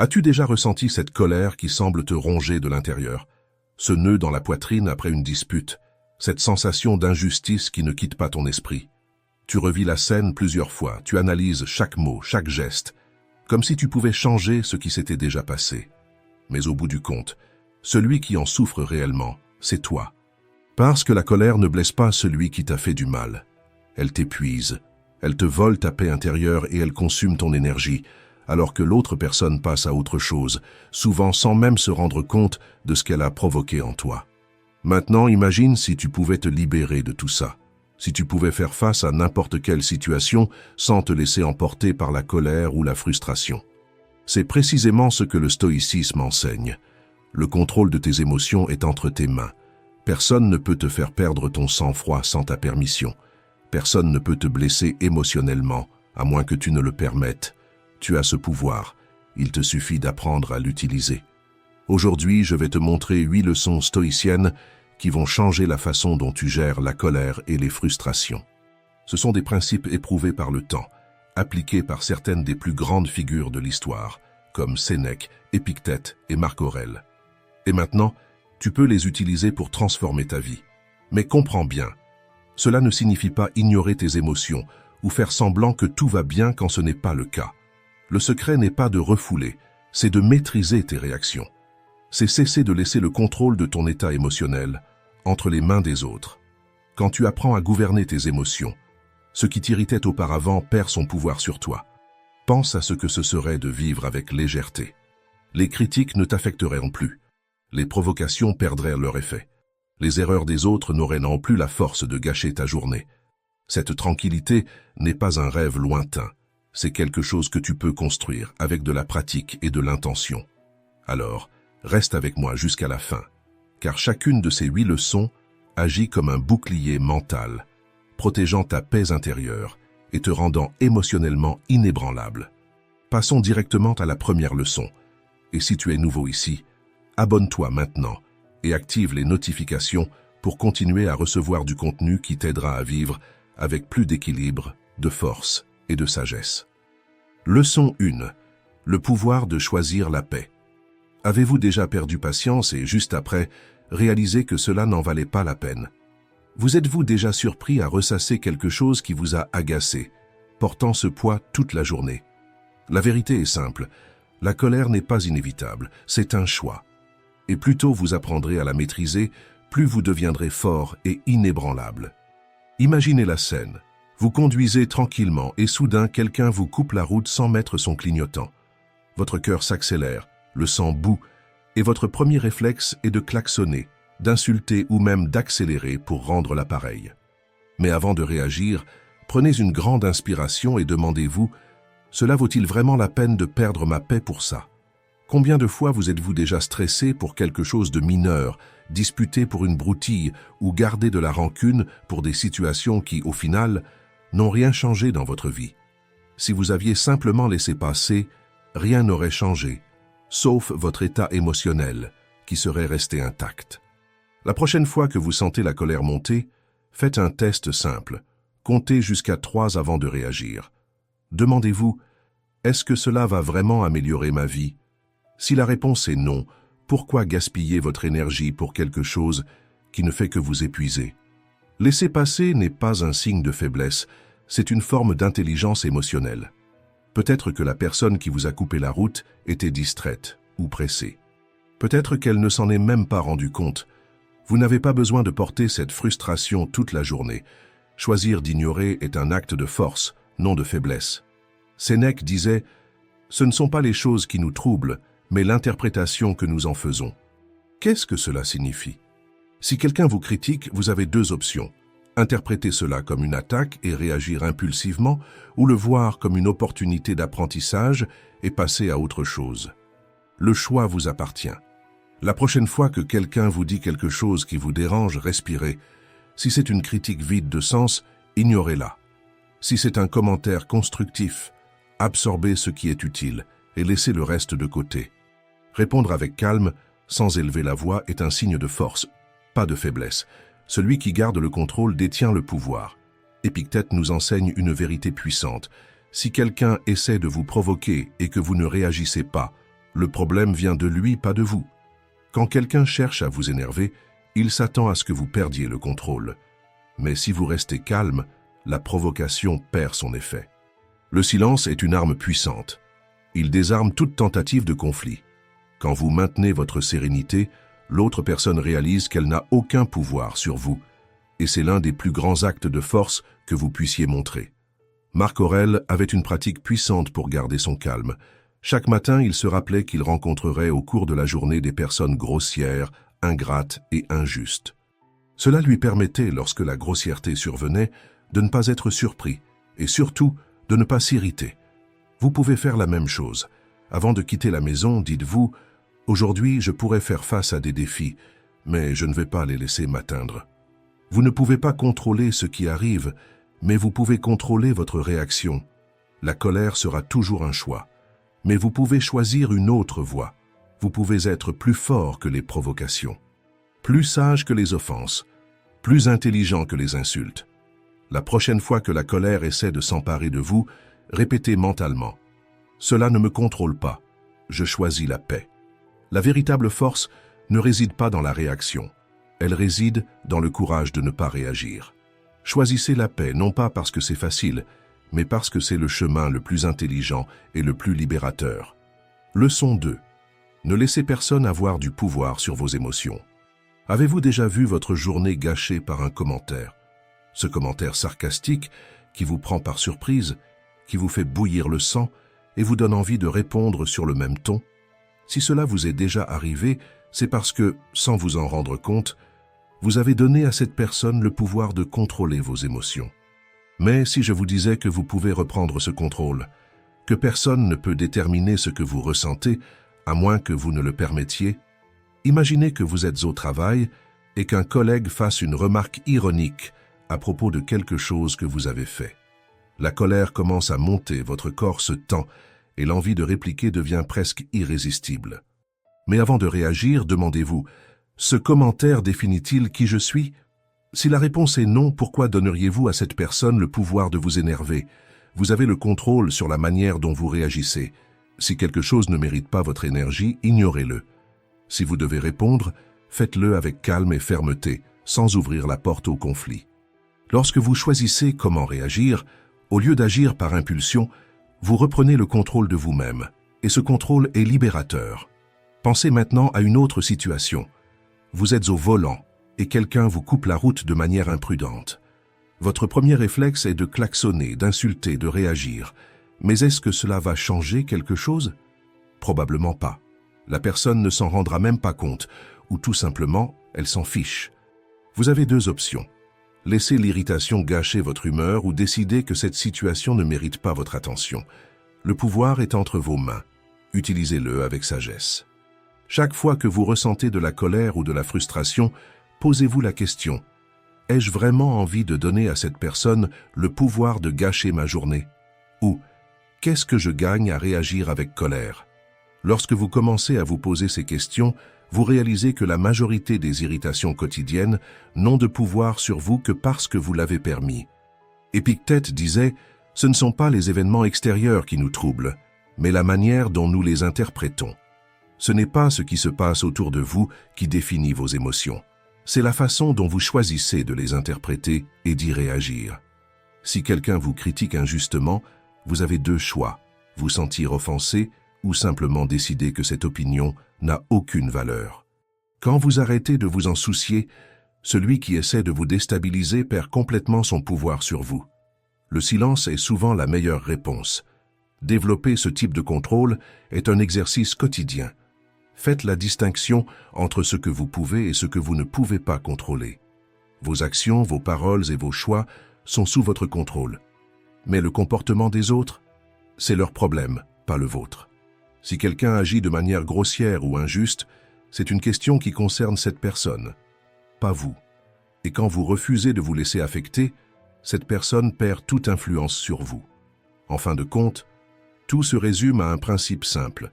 As-tu déjà ressenti cette colère qui semble te ronger de l'intérieur? Ce nœud dans la poitrine après une dispute, cette sensation d'injustice qui ne quitte pas ton esprit. Tu revis la scène plusieurs fois, tu analyses chaque mot, chaque geste, comme si tu pouvais changer ce qui s'était déjà passé. Mais au bout du compte, celui qui en souffre réellement, c'est toi. Parce que la colère ne blesse pas celui qui t'a fait du mal. Elle t'épuise, elle te vole ta paix intérieure et elle consume ton énergie, alors que l'autre personne passe à autre chose, souvent sans même se rendre compte de ce qu'elle a provoqué en toi. Maintenant, imagine si tu pouvais te libérer de tout ça, si tu pouvais faire face à n'importe quelle situation sans te laisser emporter par la colère ou la frustration. C'est précisément ce que le stoïcisme enseigne. Le contrôle de tes émotions est entre tes mains. Personne ne peut te faire perdre ton sang-froid sans ta permission. Personne ne peut te blesser émotionnellement, à moins que tu ne le permettes. Tu as ce pouvoir. Il te suffit d'apprendre à l'utiliser. Aujourd'hui, je vais te montrer 8 leçons stoïciennes qui vont changer la façon dont tu gères la colère et les frustrations. Ce sont des principes éprouvés par le temps, appliqués par certaines des plus grandes figures de l'histoire, comme Sénèque, Épictète et Marc Aurèle. Et maintenant, tu peux les utiliser pour transformer ta vie. Mais comprends bien, cela ne signifie pas ignorer tes émotions ou faire semblant que tout va bien quand ce n'est pas le cas. Le secret n'est pas de refouler, c'est de maîtriser tes réactions. C'est cesser de laisser le contrôle de ton état émotionnel entre les mains des autres. Quand tu apprends à gouverner tes émotions, ce qui t'irritait auparavant perd son pouvoir sur toi. Pense à ce que ce serait de vivre avec légèreté. Les critiques ne t'affecteraient plus. Les provocations perdraient leur effet. Les erreurs des autres n'auraient non plus la force de gâcher ta journée. Cette tranquillité n'est pas un rêve lointain. C'est quelque chose que tu peux construire avec de la pratique et de l'intention. Alors, reste avec moi jusqu'à la fin, car chacune de ces 8 leçons agit comme un bouclier mental, protégeant ta paix intérieure et te rendant émotionnellement inébranlable. Passons directement à la première leçon. Et si tu es nouveau ici, abonne-toi maintenant et active les notifications pour continuer à recevoir du contenu qui t'aidera à vivre avec plus d'équilibre, de force et de sagesse. Leçon 1. Le pouvoir de choisir la paix. Avez-vous déjà perdu patience et juste après, réalisé que cela n'en valait pas la peine? Vous êtes-vous déjà surpris à ressasser quelque chose qui vous a agacé, portant ce poids toute la journée? La vérité est simple, la colère n'est pas inévitable, c'est un choix. Et plus tôt vous apprendrez à la maîtriser, plus vous deviendrez fort et inébranlable. Imaginez la scène. Vous conduisez tranquillement et soudain quelqu'un vous coupe la route sans mettre son clignotant. Votre cœur s'accélère, le sang bout, et votre premier réflexe est de klaxonner, d'insulter ou même d'accélérer pour rendre l'appareil. Mais avant de réagir, prenez une grande inspiration et demandez-vous « Cela vaut-il vraiment la peine de perdre ma paix pour ça ?» Combien de fois vous êtes-vous déjà stressé pour quelque chose de mineur, disputé pour une broutille ou gardé de la rancune pour des situations qui, au final, n'ont rien changé dans votre vie? Si vous aviez simplement laissé passer, rien n'aurait changé, sauf votre état émotionnel, qui serait resté intact. La prochaine fois que vous sentez la colère monter, faites un test simple. Comptez jusqu'à 3 avant de réagir. Demandez-vous, est-ce que cela va vraiment améliorer ma vie? Si la réponse est non, pourquoi gaspiller votre énergie pour quelque chose qui ne fait que vous épuiser? Laisser passer n'est pas un signe de faiblesse, c'est une forme d'intelligence émotionnelle. Peut-être que la personne qui vous a coupé la route était distraite ou pressée. Peut-être qu'elle ne s'en est même pas rendue compte. Vous n'avez pas besoin de porter cette frustration toute la journée. Choisir d'ignorer est un acte de force, non de faiblesse. Sénèque disait « Ce ne sont pas les choses qui nous troublent, mais l'interprétation que nous en faisons. » Qu'est-ce que cela signifie? Si quelqu'un vous critique, vous avez 2 options. Interpréter cela comme une attaque et réagir impulsivement, ou le voir comme une opportunité d'apprentissage et passer à autre chose. Le choix vous appartient. La prochaine fois que quelqu'un vous dit quelque chose qui vous dérange, respirez. Si c'est une critique vide de sens, ignorez-la. Si c'est un commentaire constructif, absorbez ce qui est utile et laissez le reste de côté. Répondre avec calme, sans élever la voix, est un signe de force, pas de faiblesse. Celui qui garde le contrôle détient le pouvoir. Épictète nous enseigne une vérité puissante. Si quelqu'un essaie de vous provoquer et que vous ne réagissez pas, Le problème vient de lui, pas de vous. Quand quelqu'un cherche à vous énerver, il s'attend à ce que vous perdiez le contrôle. Mais si vous restez calme, la provocation perd son effet. Le silence est une arme puissante. Il désarme toute tentative de conflit. Quand vous maintenez votre sérénité, l'autre personne réalise qu'elle n'a aucun pouvoir sur vous, et c'est l'un des plus grands actes de force que vous puissiez montrer. Marc Aurèle avait une pratique puissante pour garder son calme. Chaque matin, il se rappelait qu'il rencontrerait au cours de la journée des personnes grossières, ingrates et injustes. Cela lui permettait, lorsque la grossièreté survenait, de ne pas être surpris, et surtout, de ne pas s'irriter. Vous pouvez faire la même chose. Avant de quitter la maison, dites-vous « Aujourd'hui, je pourrais faire face à des défis, mais je ne vais pas les laisser m'atteindre. » Vous ne pouvez pas contrôler ce qui arrive, mais vous pouvez contrôler votre réaction. La colère sera toujours un choix, mais vous pouvez choisir une autre voie. Vous pouvez être plus fort que les provocations, plus sage que les offenses, plus intelligent que les insultes. La prochaine fois que la colère essaie de s'emparer de vous, répétez mentalement « Cela ne me contrôle pas, je choisis la paix ». La véritable force ne réside pas dans la réaction, elle réside dans le courage de ne pas réagir. Choisissez la paix non pas parce que c'est facile, mais parce que c'est le chemin le plus intelligent et le plus libérateur. Leçon 2. Ne laissez personne avoir du pouvoir sur vos émotions. Avez-vous déjà vu votre journée gâchée par un commentaire? Ce commentaire sarcastique qui vous prend par surprise, qui vous fait bouillir le sang et vous donne envie de répondre sur le même ton? Si cela vous est déjà arrivé, c'est parce que, sans vous en rendre compte, vous avez donné à cette personne le pouvoir de contrôler vos émotions. Mais si je vous disais que vous pouvez reprendre ce contrôle, que personne ne peut déterminer ce que vous ressentez, à moins que vous ne le permettiez, imaginez que vous êtes au travail et qu'un collègue fasse une remarque ironique à propos de quelque chose que vous avez fait. La colère commence à monter, votre corps se tend et l'envie de répliquer devient presque irrésistible. Mais avant de réagir, demandez-vous « Ce commentaire définit-il qui je suis ?» Si la réponse est non, pourquoi donneriez-vous à cette personne le pouvoir de vous énerver? Vous avez le contrôle sur la manière dont vous réagissez. Si quelque chose ne mérite pas votre énergie, ignorez-le. Si vous devez répondre, faites-le avec calme et fermeté, sans ouvrir la porte au conflit. Lorsque vous choisissez comment réagir, au lieu d'agir par impulsion, vous reprenez le contrôle de vous-même, et ce contrôle est libérateur. Pensez maintenant à une autre situation. Vous êtes au volant, et quelqu'un vous coupe la route de manière imprudente. Votre premier réflexe est de klaxonner, d'insulter, de réagir. Mais est-ce que cela va changer quelque chose? Probablement pas. La personne ne s'en rendra même pas compte, ou tout simplement, elle s'en fiche. Vous avez deux options. Laissez l'irritation gâcher votre humeur ou décider que cette situation ne mérite pas votre attention. Le pouvoir est entre vos mains. Utilisez-le avec sagesse. Chaque fois que vous ressentez de la colère ou de la frustration, posez-vous la question « Ai-je vraiment envie de donner à cette personne le pouvoir de gâcher ma journée ?» Ou « Qu'est-ce que je gagne à réagir avec colère ?» Lorsque vous commencez à vous poser ces questions, vous réalisez que la majorité des irritations quotidiennes n'ont de pouvoir sur vous que parce que vous l'avez permis. Épictète disait « Ce ne sont pas les événements extérieurs qui nous troublent, mais la manière dont nous les interprétons. Ce n'est pas ce qui se passe autour de vous qui définit vos émotions. C'est la façon dont vous choisissez de les interpréter et d'y réagir. Si quelqu'un vous critique injustement, vous avez deux choix, vous sentir offensé ou simplement décider que cette opinion n'a aucune valeur. Quand vous arrêtez de vous en soucier, celui qui essaie de vous déstabiliser perd complètement son pouvoir sur vous. Le silence est souvent la meilleure réponse. Développer ce type de contrôle est un exercice quotidien. Faites la distinction entre ce que vous pouvez et ce que vous ne pouvez pas contrôler. Vos actions, vos paroles et vos choix sont sous votre contrôle. Mais le comportement des autres, c'est leur problème, pas le vôtre. Si quelqu'un agit de manière grossière ou injuste, c'est une question qui concerne cette personne, pas vous. Et quand vous refusez de vous laisser affecter, cette personne perd toute influence sur vous. En fin de compte, tout se résume à un principe simple.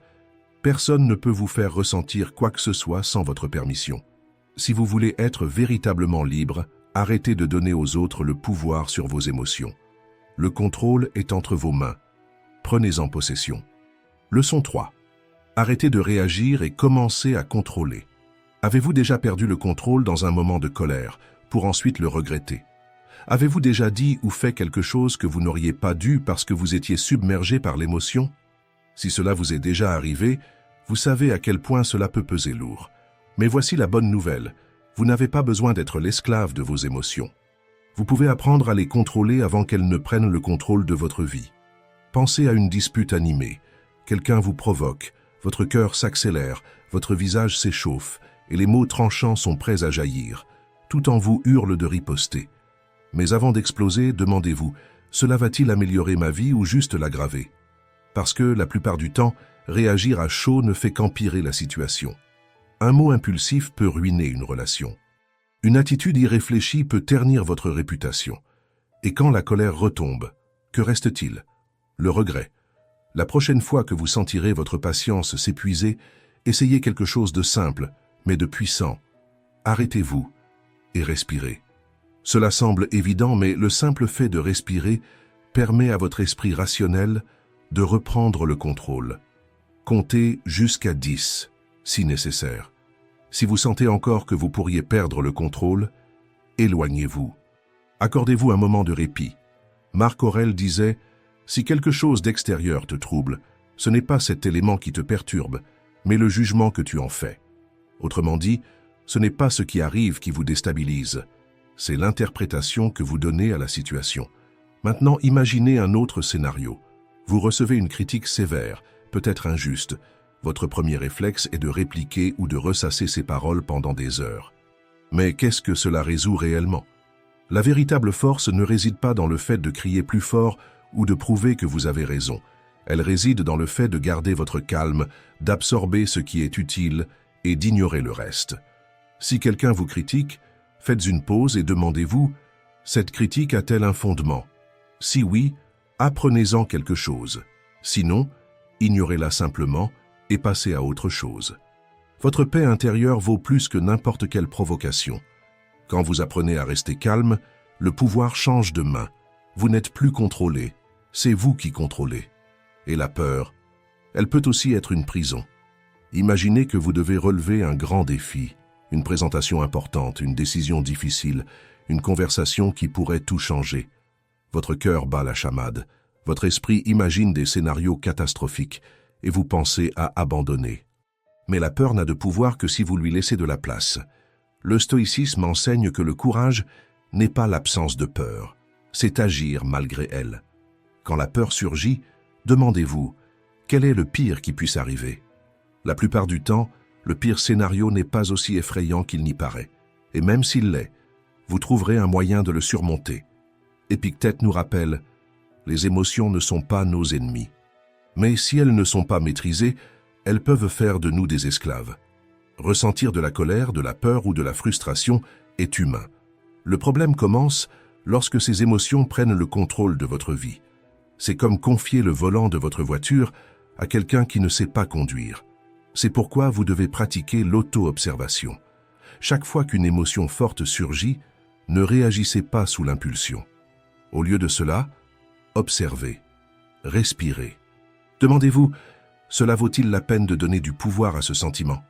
Personne ne peut vous faire ressentir quoi que ce soit sans votre permission. Si vous voulez être véritablement libre, arrêtez de donner aux autres le pouvoir sur vos émotions. Le contrôle est entre vos mains. Prenez-en possession. Leçon 3. Arrêtez de réagir et commencez à contrôler. Avez-vous déjà perdu le contrôle dans un moment de colère, pour ensuite le regretter? Avez-vous déjà dit ou fait quelque chose que vous n'auriez pas dû parce que vous étiez submergé par l'émotion? Si cela vous est déjà arrivé, vous savez à quel point cela peut peser lourd. Mais voici la bonne nouvelle, vous n'avez pas besoin d'être l'esclave de vos émotions. Vous pouvez apprendre à les contrôler avant qu'elles ne prennent le contrôle de votre vie. Pensez à une dispute animée. Quelqu'un vous provoque, votre cœur s'accélère, votre visage s'échauffe, et les mots tranchants sont prêts à jaillir. Tout en vous hurle de riposter. Mais avant d'exploser, demandez-vous, cela va-t-il améliorer ma vie ou juste l'aggraver? Parce que, la plupart du temps, réagir à chaud ne fait qu'empirer la situation. Un mot impulsif peut ruiner une relation. Une attitude irréfléchie peut ternir votre réputation. Et quand la colère retombe, que reste-t-il? Le regret. La prochaine fois que vous sentirez votre patience s'épuiser, essayez quelque chose de simple, mais de puissant. Arrêtez-vous et respirez. Cela semble évident, mais le simple fait de respirer permet à votre esprit rationnel de reprendre le contrôle. Comptez jusqu'à 10, si nécessaire. Si vous sentez encore que vous pourriez perdre le contrôle, éloignez-vous. Accordez-vous un moment de répit. Marc Aurèle disait « Si quelque chose d'extérieur te trouble, ce n'est pas cet élément qui te perturbe, mais le jugement que tu en fais. » Autrement dit, ce n'est pas ce qui arrive qui vous déstabilise, c'est l'interprétation que vous donnez à la situation. Maintenant, imaginez un autre scénario. Vous recevez une critique sévère, peut-être injuste. Votre premier réflexe est de répliquer ou de ressasser ces paroles pendant des heures. Mais qu'est-ce que cela résout réellement? La véritable force ne réside pas dans le fait de crier plus fort ou de prouver que vous avez raison. Elle réside dans le fait de garder votre calme, d'absorber ce qui est utile et d'ignorer le reste. Si quelqu'un vous critique, faites une pause et demandez-vous, cette critique a-t-elle un fondement? Si oui, apprenez-en quelque chose. Sinon, ignorez-la simplement et passez à autre chose. Votre paix intérieure vaut plus que n'importe quelle provocation. Quand vous apprenez à rester calme, le pouvoir change de main. Vous n'êtes plus contrôlé, c'est vous qui contrôlez. Et la peur, elle peut aussi être une prison. Imaginez que vous devez relever un grand défi, une présentation importante, une décision difficile, une conversation qui pourrait tout changer. Votre cœur bat la chamade, votre esprit imagine des scénarios catastrophiques et vous pensez à abandonner. Mais la peur n'a de pouvoir que si vous lui laissez de la place. Le stoïcisme enseigne que le courage n'est pas l'absence de peur, c'est agir malgré elle. Quand la peur surgit, demandez-vous, quel est le pire qui puisse arriver? La plupart du temps, le pire scénario n'est pas aussi effrayant qu'il n'y paraît. Et même s'il l'est, vous trouverez un moyen de le surmonter. Épictète nous rappelle, les émotions ne sont pas nos ennemis. Mais si elles ne sont pas maîtrisées, elles peuvent faire de nous des esclaves. Ressentir de la colère, de la peur ou de la frustration est humain. Le problème commence lorsque ces émotions prennent le contrôle de votre vie. C'est comme confier le volant de votre voiture à quelqu'un qui ne sait pas conduire. C'est pourquoi vous devez pratiquer l'auto-observation. Chaque fois qu'une émotion forte surgit, ne réagissez pas sous l'impulsion. Au lieu de cela, observez, respirez. Demandez-vous, cela vaut-il la peine de donner du pouvoir à ce sentiment?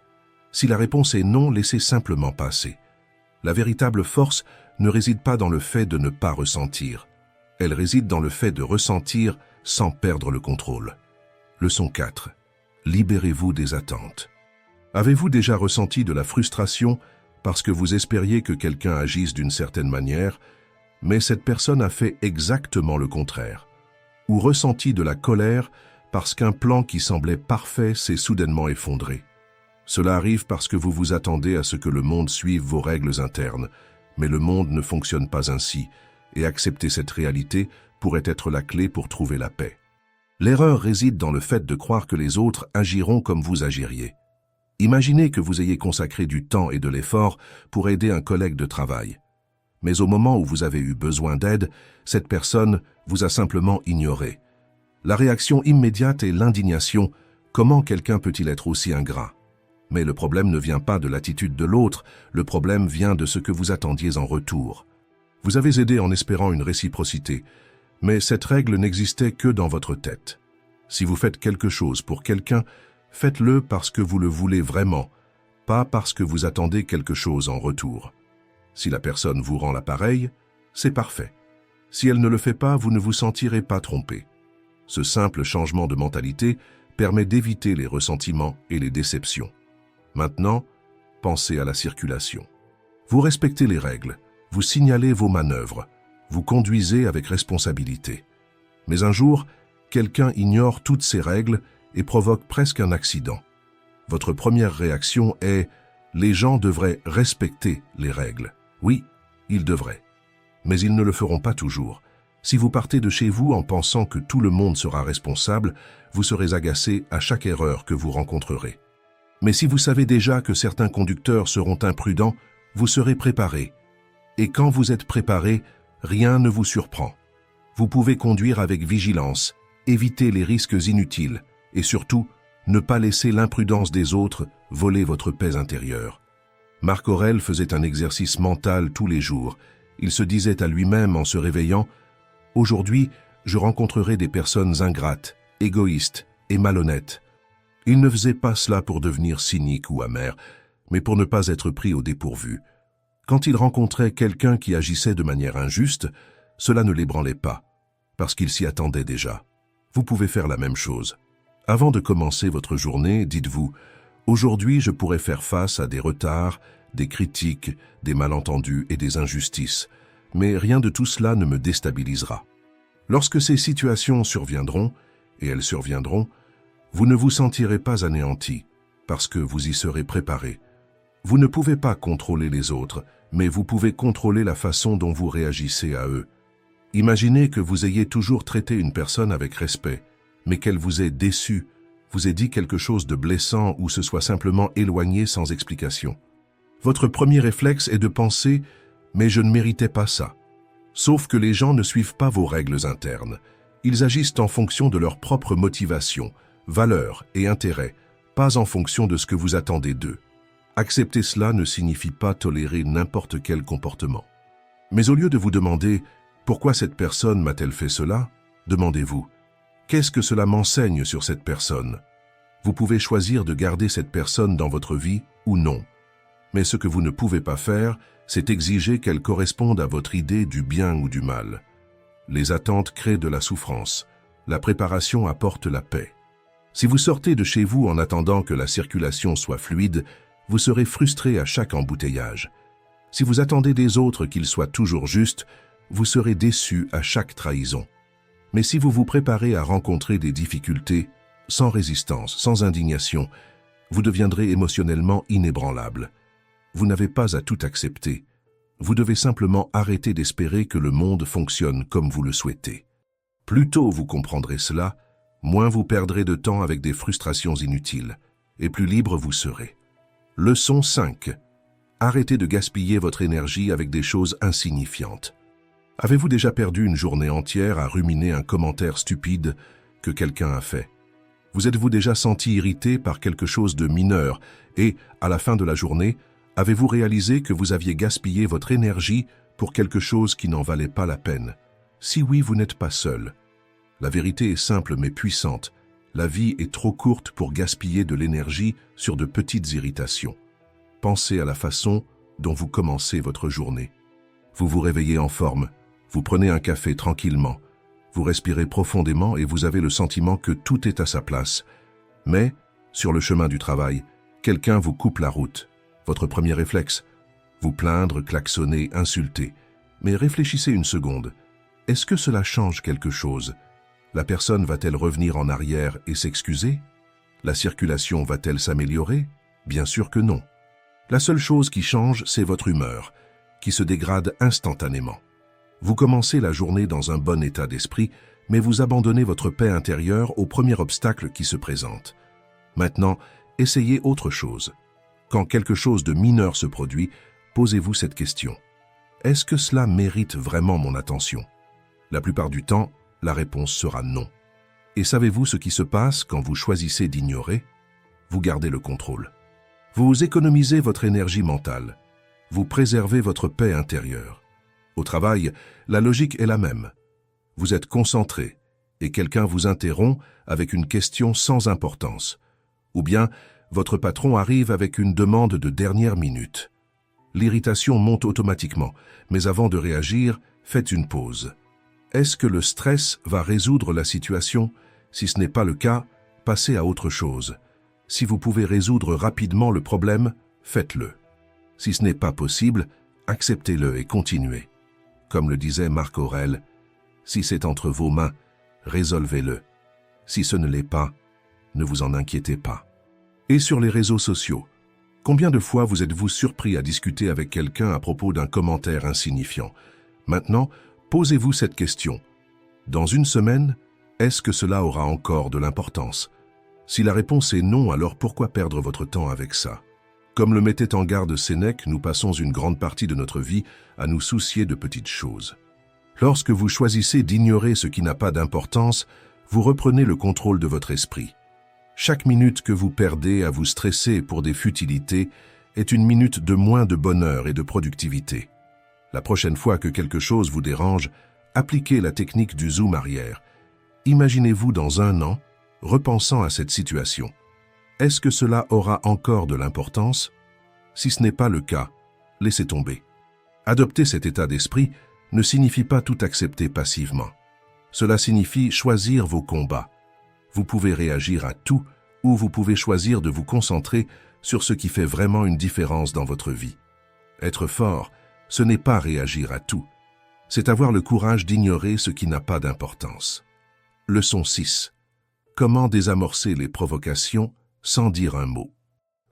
Si la réponse est non, laissez simplement passer. La véritable force ne réside pas dans le fait de ne pas ressentir. Elle réside dans le fait de ressentir sans perdre le contrôle. Leçon 4. Libérez-vous des attentes. Avez-vous déjà ressenti de la frustration parce que vous espériez que quelqu'un agisse d'une certaine manière, mais cette personne a fait exactement le contraire? Ou ressenti de la colère parce qu'un plan qui semblait parfait s'est soudainement effondré? Cela arrive parce que vous vous attendez à ce que le monde suive vos règles internes, mais le monde ne fonctionne pas ainsi, et accepter cette réalité pourrait être la clé pour trouver la paix. L'erreur réside dans le fait de croire que les autres agiront comme vous agiriez. Imaginez que vous ayez consacré du temps et de l'effort pour aider un collègue de travail. Mais au moment où vous avez eu besoin d'aide, cette personne vous a simplement ignoré. La réaction immédiate est l'indignation. Comment quelqu'un peut-il être aussi ingrat? Mais le problème ne vient pas de l'attitude de l'autre, le problème vient de ce que vous attendiez en retour. Vous avez aidé en espérant une réciprocité, mais cette règle n'existait que dans votre tête. Si vous faites quelque chose pour quelqu'un, faites-le parce que vous le voulez vraiment, pas parce que vous attendez quelque chose en retour. Si la personne vous rend l'appareil, c'est parfait. Si elle ne le fait pas, vous ne vous sentirez pas trompé. Ce simple changement de mentalité permet d'éviter les ressentiments et les déceptions. Maintenant, pensez à la circulation. Vous respectez les règles, vous signalez vos manœuvres, vous conduisez avec responsabilité. Mais un jour, quelqu'un ignore toutes ces règles et provoque presque un accident. Votre première réaction est « les gens devraient respecter les règles ». Oui, ils devraient. Mais ils ne le feront pas toujours. Si vous partez de chez vous en pensant que tout le monde sera responsable, vous serez agacé à chaque erreur que vous rencontrerez. Mais si vous savez déjà que certains conducteurs seront imprudents, vous serez préparé. Et quand vous êtes préparé, rien ne vous surprend. Vous pouvez conduire avec vigilance, éviter les risques inutiles et surtout, ne pas laisser l'imprudence des autres voler votre paix intérieure. Marc Aurèle faisait un exercice mental tous les jours. Il se disait à lui-même en se réveillant « Aujourd'hui, je rencontrerai des personnes ingrates, égoïstes et malhonnêtes. » Il ne faisait pas cela pour devenir cynique ou amer, mais pour ne pas être pris au dépourvu. Quand il rencontrait quelqu'un qui agissait de manière injuste, cela ne l'ébranlait pas, parce qu'il s'y attendait déjà. Vous pouvez faire la même chose. Avant de commencer votre journée, dites-vous « Aujourd'hui, je pourrais faire face à des retards, des critiques, des malentendus et des injustices, mais rien de tout cela ne me déstabilisera. » Lorsque ces situations surviendront, et elles surviendront, vous ne vous sentirez pas anéanti, parce que vous y serez préparé. Vous ne pouvez pas contrôler les autres, mais vous pouvez contrôler la façon dont vous réagissez à eux. Imaginez que vous ayez toujours traité une personne avec respect, mais qu'elle vous ait déçu, vous ait dit quelque chose de blessant ou se soit simplement éloigné sans explication. Votre premier réflexe est de penser « mais je ne méritais pas ça ». Sauf que les gens ne suivent pas vos règles internes. Ils agissent en fonction de leurs propres motivations, valeurs et intérêts, pas en fonction de ce que vous attendez d'eux. Accepter cela ne signifie pas tolérer n'importe quel comportement. Mais au lieu de vous demander « pourquoi cette personne m'a-t-elle fait cela ?», demandez-vous « qu'est-ce que cela m'enseigne sur cette personne ?» Vous pouvez choisir de garder cette personne dans votre vie ou non. Mais ce que vous ne pouvez pas faire, c'est exiger qu'elle corresponde à votre idée du bien ou du mal. Les attentes créent de la souffrance. La préparation apporte la paix. Si vous sortez de chez vous en attendant que la circulation soit fluide, vous serez frustré à chaque embouteillage. Si vous attendez des autres qu'ils soient toujours justes, vous serez déçu à chaque trahison. Mais si vous vous préparez à rencontrer des difficultés, sans résistance, sans indignation, vous deviendrez émotionnellement inébranlable. Vous n'avez pas à tout accepter. Vous devez simplement arrêter d'espérer que le monde fonctionne comme vous le souhaitez. Plus tôt vous comprendrez cela, moins vous perdrez de temps avec des frustrations inutiles, et plus libre vous serez. Leçon 5. Arrêtez de gaspiller votre énergie avec des choses insignifiantes. Avez-vous déjà perdu une journée entière à ruminer un commentaire stupide que quelqu'un a fait? Vous êtes-vous déjà senti irrité par quelque chose de mineur et, à la fin de la journée, avez-vous réalisé que vous aviez gaspillé votre énergie pour quelque chose qui n'en valait pas la peine? Si oui, vous n'êtes pas seul. La vérité est simple mais puissante. La vie est trop courte pour gaspiller de l'énergie sur de petites irritations. Pensez à la façon dont vous commencez votre journée. Vous vous réveillez en forme, vous prenez un café tranquillement, vous respirez profondément et vous avez le sentiment que tout est à sa place. Mais, sur le chemin du travail, quelqu'un vous coupe la route. Votre premier réflexe, vous plaindre, klaxonner, insulter. Mais réfléchissez une seconde. Est-ce que cela change quelque chose? La personne va-t-elle revenir en arrière et s'excuser? La circulation va-t-elle s'améliorer? Bien sûr que non. La seule chose qui change, c'est votre humeur, qui se dégrade instantanément. Vous commencez la journée dans un bon état d'esprit, mais vous abandonnez votre paix intérieure au premier obstacle qui se présente. Maintenant, essayez autre chose. Quand quelque chose de mineur se produit, posez-vous cette question. Est-ce que cela mérite vraiment mon attention? La plupart du temps, la réponse sera non. Et savez-vous ce qui se passe quand vous choisissez d'ignorer? Vous gardez le contrôle. Vous économisez votre énergie mentale. Vous préservez votre paix intérieure. Au travail, la logique est la même. Vous êtes concentré et quelqu'un vous interrompt avec une question sans importance. Ou bien, votre patron arrive avec une demande de dernière minute. L'irritation monte automatiquement, mais avant de réagir, faites une pause. Est-ce que le stress va résoudre la situation? Si ce n'est pas le cas, passez à autre chose. Si vous pouvez résoudre rapidement le problème, faites-le. Si ce n'est pas possible, acceptez-le et continuez. Comme le disait Marc Aurèle, si c'est entre vos mains, résolvez-le. Si ce ne l'est pas, ne vous en inquiétez pas. Et sur les réseaux sociaux, combien de fois vous êtes-vous surpris à discuter avec quelqu'un à propos d'un commentaire insignifiant? Maintenant, posez-vous cette question. Dans une semaine, est-ce que cela aura encore de l'importance? Si la réponse est non, alors pourquoi perdre votre temps avec ça? Comme le mettait en garde Sénèque, nous passons une grande partie de notre vie à nous soucier de petites choses. Lorsque vous choisissez d'ignorer ce qui n'a pas d'importance, vous reprenez le contrôle de votre esprit. Chaque minute que vous perdez à vous stresser pour des futilités est une minute de moins de bonheur et de productivité. La prochaine fois que quelque chose vous dérange, appliquez la technique du zoom arrière. Imaginez-vous dans un an, repensant à cette situation. Est-ce que cela aura encore de l'importance? Si ce n'est pas le cas, laissez tomber. Adopter cet état d'esprit ne signifie pas tout accepter passivement. Cela signifie choisir vos combats. Vous pouvez réagir à tout ou vous pouvez choisir de vous concentrer sur ce qui fait vraiment une différence dans votre vie. Être fort, ce n'est pas réagir à tout. C'est avoir le courage d'ignorer ce qui n'a pas d'importance. Leçon 6. Comment désamorcer les provocations sans dire un mot?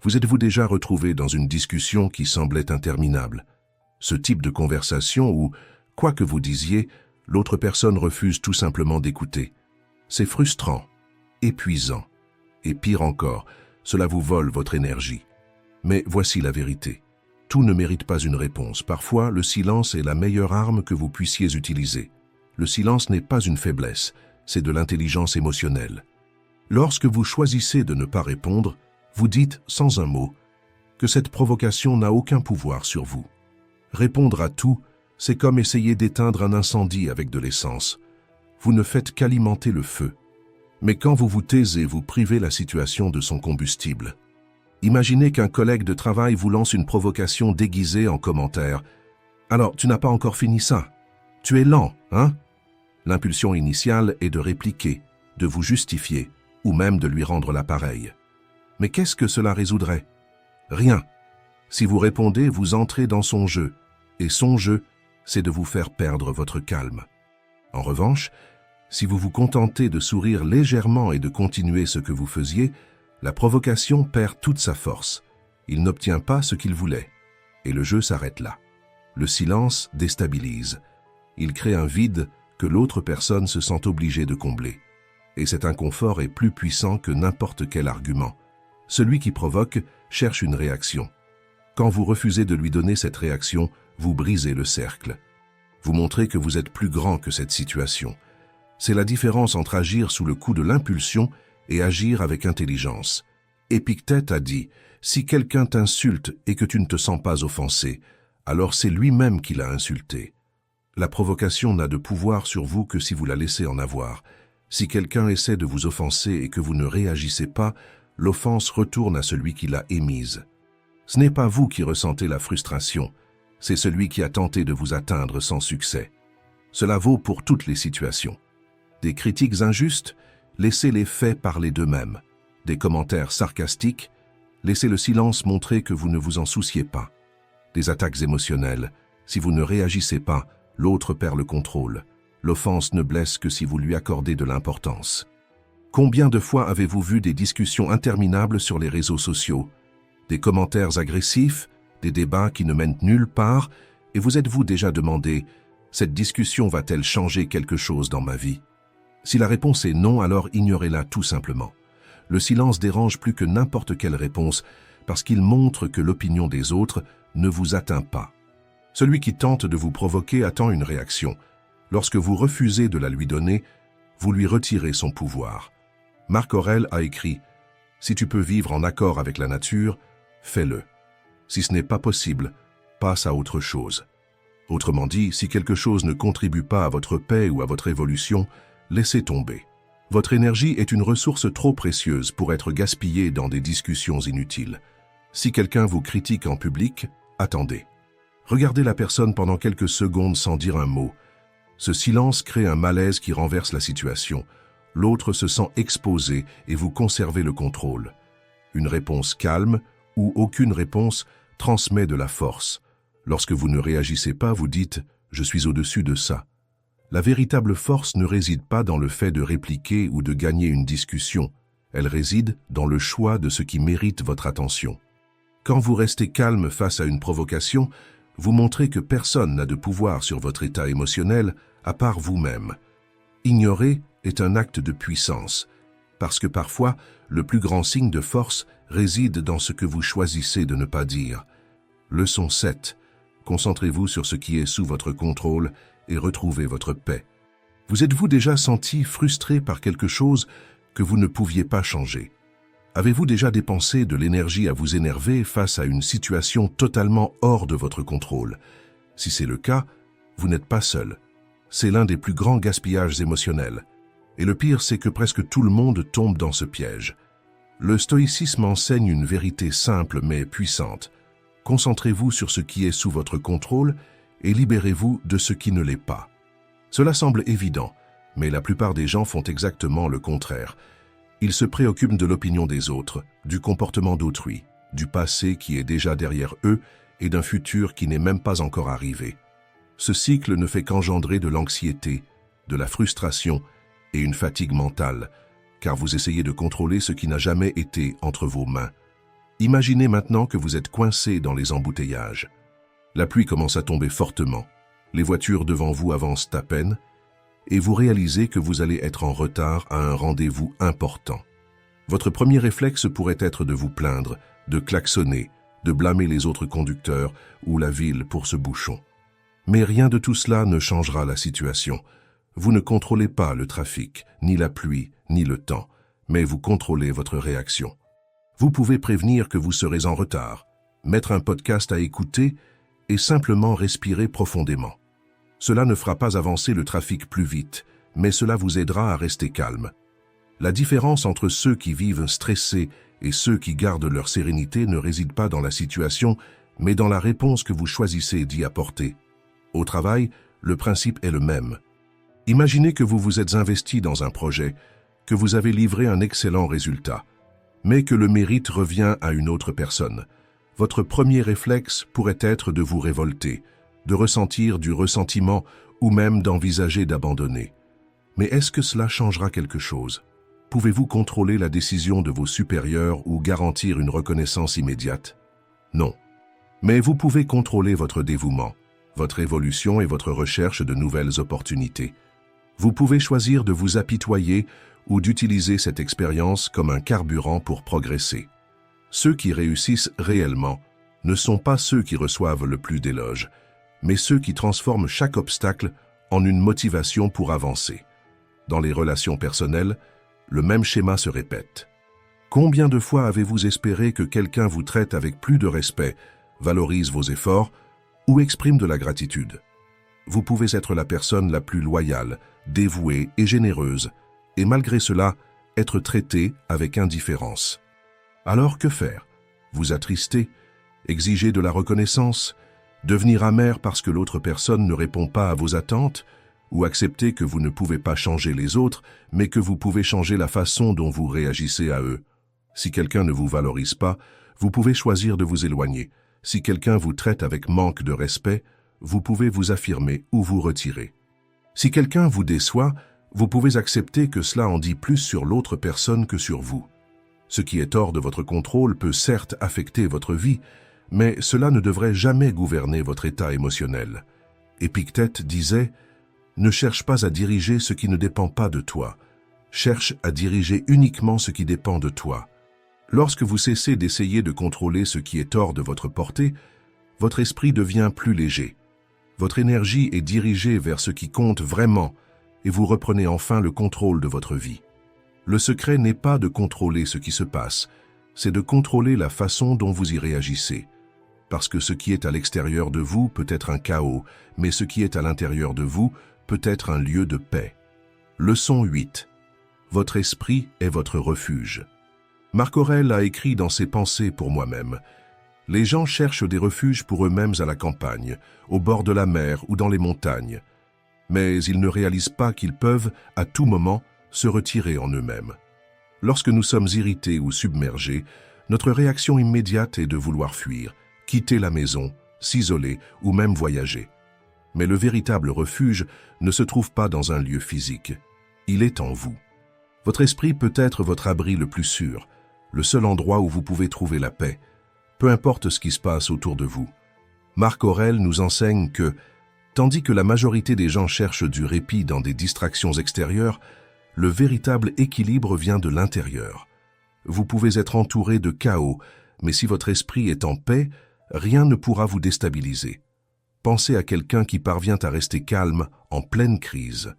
Vous êtes-vous déjà retrouvé dans une discussion qui semblait interminable? Ce type de conversation où, quoi que vous disiez, l'autre personne refuse tout simplement d'écouter. C'est frustrant, épuisant, et pire encore, cela vous vole votre énergie. Mais voici la vérité. Tout ne mérite pas une réponse. Parfois, le silence est la meilleure arme que vous puissiez utiliser. Le silence n'est pas une faiblesse, c'est de l'intelligence émotionnelle. Lorsque vous choisissez de ne pas répondre, vous dites, sans un mot, que cette provocation n'a aucun pouvoir sur vous. Répondre à tout, c'est comme essayer d'éteindre un incendie avec de l'essence. Vous ne faites qu'alimenter le feu. Mais quand vous vous taisez, vous privez la situation de son combustible. Imaginez qu'un collègue de travail vous lance une provocation déguisée en commentaire. « Alors, tu n'as pas encore fini ça. Tu es lent, hein ?» L'impulsion initiale est de répliquer, de vous justifier, ou même de lui rendre l'appareil. Mais qu'est-ce que cela résoudrait? Rien. Si vous répondez, vous entrez dans son jeu, et son jeu, c'est de vous faire perdre votre calme. En revanche, si vous vous contentez de sourire légèrement et de continuer ce que vous faisiez, la provocation perd toute sa force. Il n'obtient pas ce qu'il voulait, et le jeu s'arrête là. Le silence déstabilise. Il crée un vide que l'autre personne se sent obligée de combler. Et cet inconfort est plus puissant que n'importe quel argument. Celui qui provoque cherche une réaction. Quand vous refusez de lui donner cette réaction, vous brisez le cercle. Vous montrez que vous êtes plus grand que cette situation. C'est la différence entre agir sous le coup de l'impulsion et agir avec intelligence. Épictète a dit « Si quelqu'un t'insulte et que tu ne te sens pas offensé, alors c'est lui-même qui l'a insulté. » La provocation n'a de pouvoir sur vous que si vous la laissez en avoir. Si quelqu'un essaie de vous offenser et que vous ne réagissez pas, l'offense retourne à celui qui l'a émise. Ce n'est pas vous qui ressentez la frustration, c'est celui qui a tenté de vous atteindre sans succès. Cela vaut pour toutes les situations. Des critiques injustes, laissez les faits parler d'eux-mêmes. Des commentaires sarcastiques, laissez le silence montrer que vous ne vous en souciez pas. Des attaques émotionnelles, si vous ne réagissez pas, l'autre perd le contrôle. L'offense ne blesse que si vous lui accordez de l'importance. Combien de fois avez-vous vu des discussions interminables sur les réseaux sociaux? Des commentaires agressifs, des débats qui ne mènent nulle part, et vous êtes-vous déjà demandé « Cette discussion va-t-elle changer quelque chose dans ma vie ?» Si la réponse est non, alors ignorez-la tout simplement. Le silence dérange plus que n'importe quelle réponse parce qu'il montre que l'opinion des autres ne vous atteint pas. Celui qui tente de vous provoquer attend une réaction. Lorsque vous refusez de la lui donner, vous lui retirez son pouvoir. Marc Aurèle a écrit « Si tu peux vivre en accord avec la nature, fais-le. Si ce n'est pas possible, passe à autre chose. » Autrement dit, si quelque chose ne contribue pas à votre paix ou à votre évolution, laissez tomber. Votre énergie est une ressource trop précieuse pour être gaspillée dans des discussions inutiles. Si quelqu'un vous critique en public, attendez. Regardez la personne pendant quelques secondes sans dire un mot. Ce silence crée un malaise qui renverse la situation. L'autre se sent exposé et vous conservez le contrôle. Une réponse calme ou aucune réponse transmet de la force. Lorsque vous ne réagissez pas, vous dites « je suis au-dessus de ça ». La véritable force ne réside pas dans le fait de répliquer ou de gagner une discussion. Elle réside dans le choix de ce qui mérite votre attention. Quand vous restez calme face à une provocation, vous montrez que personne n'a de pouvoir sur votre état émotionnel à part vous-même. Ignorer est un acte de puissance, parce que parfois, le plus grand signe de force réside dans ce que vous choisissez de ne pas dire. Leçon 7. Concentrez-vous sur ce qui est sous votre contrôle et retrouvez votre paix. Vous êtes-vous déjà senti frustré par quelque chose que vous ne pouviez pas changer? Avez-vous déjà dépensé de l'énergie à vous énerver face à une situation totalement hors de votre contrôle? Si c'est le cas, vous n'êtes pas seul. C'est l'un des plus grands gaspillages émotionnels. Et le pire, c'est que presque tout le monde tombe dans ce piège. Le stoïcisme enseigne une vérité simple mais puissante. Concentrez-vous sur ce qui est sous votre contrôle et libérez-vous de ce qui ne l'est pas. Cela semble évident, mais la plupart des gens font exactement le contraire. Ils se préoccupent de l'opinion des autres, du comportement d'autrui, du passé qui est déjà derrière eux et d'un futur qui n'est même pas encore arrivé. Ce cycle ne fait qu'engendrer de l'anxiété, de la frustration et une fatigue mentale, car vous essayez de contrôler ce qui n'a jamais été entre vos mains. Imaginez maintenant que vous êtes coincé dans les embouteillages. La pluie commence à tomber fortement, les voitures devant vous avancent à peine, et vous réalisez que vous allez être en retard à un rendez-vous important. Votre premier réflexe pourrait être de vous plaindre, de klaxonner, de blâmer les autres conducteurs ou la ville pour ce bouchon. Mais rien de tout cela ne changera la situation. Vous ne contrôlez pas le trafic, ni la pluie, ni le temps, mais vous contrôlez votre réaction. Vous pouvez prévenir que vous serez en retard, mettre un podcast à écouter et simplement respirer profondément. Cela ne fera pas avancer le trafic plus vite, mais cela vous aidera à rester calme. La différence entre ceux qui vivent stressés et ceux qui gardent leur sérénité ne réside pas dans la situation, mais dans la réponse que vous choisissez d'y apporter. Au travail, le principe est le même. Imaginez que vous vous êtes investi dans un projet, que vous avez livré un excellent résultat, mais que le mérite revient à une autre personne. Votre premier réflexe pourrait être de vous révolter, de ressentir du ressentiment ou même d'envisager d'abandonner. Mais est-ce que cela changera quelque chose? Pouvez-vous contrôler la décision de vos supérieurs ou garantir une reconnaissance immédiate? Non. Mais vous pouvez contrôler votre dévouement, votre évolution et votre recherche de nouvelles opportunités. Vous pouvez choisir de vous apitoyer ou d'utiliser cette expérience comme un carburant pour progresser. Ceux qui réussissent réellement ne sont pas ceux qui reçoivent le plus d'éloges, mais ceux qui transforment chaque obstacle en une motivation pour avancer. Dans les relations personnelles, le même schéma se répète. Combien de fois avez-vous espéré que quelqu'un vous traite avec plus de respect, valorise vos efforts ou exprime de la gratitude? Vous pouvez être la personne la plus loyale, dévouée et généreuse, et malgré cela, être traité avec indifférence. Alors que faire? Vous attrister? Exiger de la reconnaissance? Devenir amer parce que l'autre personne ne répond pas à vos attentes? Ou accepter que vous ne pouvez pas changer les autres, mais que vous pouvez changer la façon dont vous réagissez à eux? Si quelqu'un ne vous valorise pas, vous pouvez choisir de vous éloigner. Si quelqu'un vous traite avec manque de respect, vous pouvez vous affirmer ou vous retirer. Si quelqu'un vous déçoit, vous pouvez accepter que cela en dit plus sur l'autre personne que sur vous. Ce qui est hors de votre contrôle peut certes affecter votre vie, mais cela ne devrait jamais gouverner votre état émotionnel. Épictète disait « Ne cherche pas à diriger ce qui ne dépend pas de toi. Cherche à diriger uniquement ce qui dépend de toi. » Lorsque vous cessez d'essayer de contrôler ce qui est hors de votre portée, votre esprit devient plus léger. Votre énergie est dirigée vers ce qui compte vraiment et vous reprenez enfin le contrôle de votre vie. Le secret n'est pas de contrôler ce qui se passe, c'est de contrôler la façon dont vous y réagissez. Parce que ce qui est à l'extérieur de vous peut être un chaos, mais ce qui est à l'intérieur de vous peut être un lieu de paix. Leçon 8. votre esprit est votre refuge. Marc Aurèle a écrit dans ses Pensées pour moi-même: « Les gens cherchent des refuges pour eux-mêmes à la campagne, au bord de la mer ou dans les montagnes. Mais ils ne réalisent pas qu'ils peuvent, à tout moment, se retirer en eux-mêmes. Lorsque nous sommes irrités ou submergés, notre réaction immédiate est de vouloir fuir, quitter la maison, s'isoler ou même voyager. Mais le véritable refuge ne se trouve pas dans un lieu physique. Il est en vous. Votre esprit peut être votre abri le plus sûr, le seul endroit où vous pouvez trouver la paix, peu importe ce qui se passe autour de vous. Marc Aurèle nous enseigne que, tandis que la majorité des gens cherchent du répit dans des distractions extérieures, le véritable équilibre vient de l'intérieur. Vous pouvez être entouré de chaos, mais si votre esprit est en paix, rien ne pourra vous déstabiliser. Pensez à quelqu'un qui parvient à rester calme en pleine crise.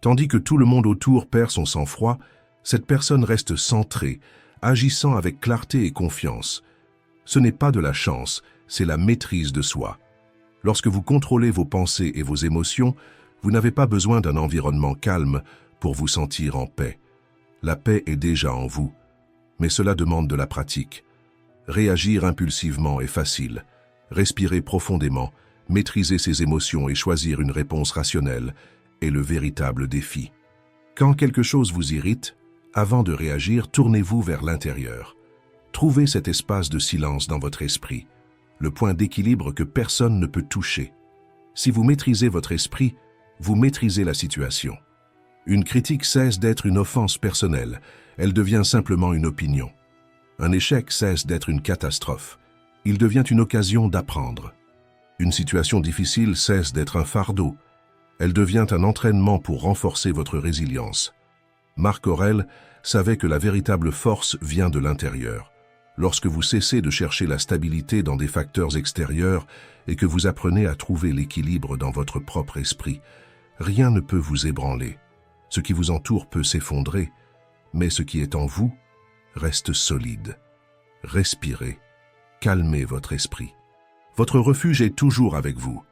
Tandis que tout le monde autour perd son sang-froid, cette personne reste centrée, agissant avec clarté et confiance. Ce n'est pas de la chance, c'est la maîtrise de soi. Lorsque vous contrôlez vos pensées et vos émotions, vous n'avez pas besoin d'un environnement calme pour vous sentir en paix. La paix est déjà en vous, mais cela demande de la pratique. Réagir impulsivement est facile. Respirer profondément, maîtriser ses émotions et choisir une réponse rationnelle est le véritable défi. Quand quelque chose vous irrite, avant de réagir, tournez-vous vers l'intérieur. Trouvez cet espace de silence dans votre esprit, le point d'équilibre que personne ne peut toucher. Si vous maîtrisez votre esprit, vous maîtrisez la situation. Une critique cesse d'être une offense personnelle, elle devient simplement une opinion. Un échec cesse d'être une catastrophe, il devient une occasion d'apprendre. Une situation difficile cesse d'être un fardeau, elle devient un entraînement pour renforcer votre résilience. Marc Aurèle savait que la véritable force vient de l'intérieur. Lorsque vous cessez de chercher la stabilité dans des facteurs extérieurs et que vous apprenez à trouver l'équilibre dans votre propre esprit, rien ne peut vous ébranler. Ce qui vous entoure peut s'effondrer, mais ce qui est en vous reste solide. Respirez, calmez votre esprit. Votre refuge est toujours avec vous.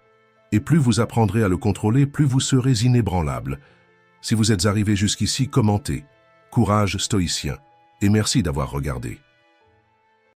Et plus vous apprendrez à le contrôler, plus vous serez inébranlable. Si vous êtes arrivé jusqu'ici, commentez. Courage stoïcien. Et merci d'avoir regardé.